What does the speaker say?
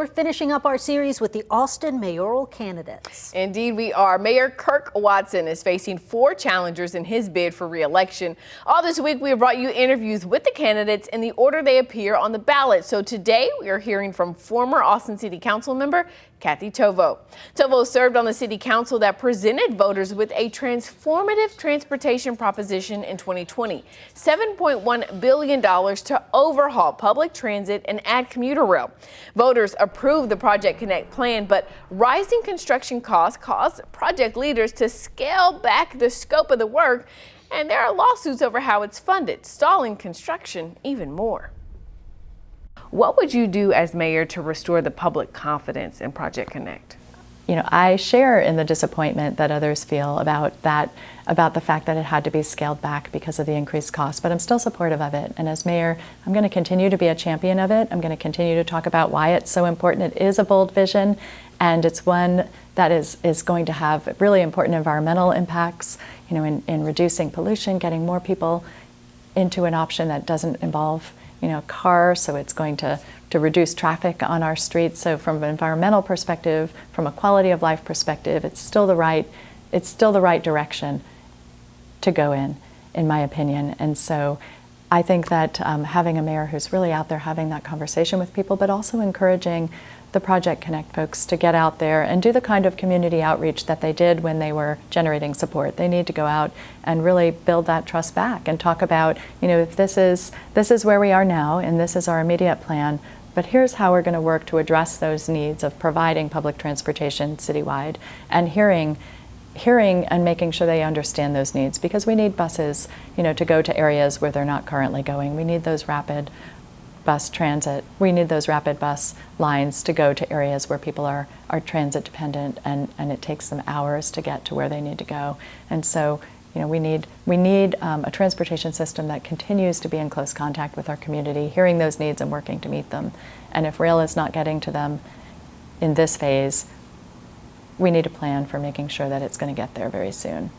We're finishing up our series with the Austin mayoral candidates. Indeed, we are. Mayor Kirk Watson is facing 4 challengers in his bid for re-election. All this week, we have brought you interviews with the candidates in the order they appear on the ballot. So today, we are hearing from former Austin City Council member Kathie Tovo. Tovo served on the city council that presented voters with a transformative transportation proposition in 2020. $7.1 billion to overhaul public transit and add commuter rail. Voters approved the Project Connect plan, but rising construction costs caused project leaders to scale back the scope of the work, and there are lawsuits over how it's funded, stalling construction even more. What would you do as mayor to restore the public confidence in Project Connect? You know, I share in the disappointment that others feel about the fact that it had to be scaled back because of the increased cost, but I'm still supportive of it. And as mayor, I'm going to continue to be a champion of it. I'm going to continue to talk about why it's so important. It is a bold vision, and it's one that is going to have really important environmental impacts, you know, in reducing pollution, getting more people into an option that doesn't involve, you know, a car, so it's going to reduce traffic on our streets. So from an environmental perspective, from a quality of life perspective, it's still the right direction to go in my opinion. And so I think that having a mayor who's really out there having that conversation with people, but also encouraging the Project Connect folks to get out there and do the kind of community outreach that they did when they were generating support. They need to go out and really build that trust back and talk about, you know, if this is where we are now and this is our immediate plan, but here's how we're going to work to address those needs of providing public transportation citywide, and hearing and making sure they understand those needs, because we need buses, you know, to go to areas where they're not currently going. We need those rapid bus transit. We need those rapid bus lines to go to areas where people are transit dependent, and it takes them hours to get to where they need to go. And so, you know, we need a transportation system that continues to be in close contact with our community, hearing those needs and working to meet them. And if rail is not getting to them in this phase, we need a plan for making sure that it's going to get there very soon.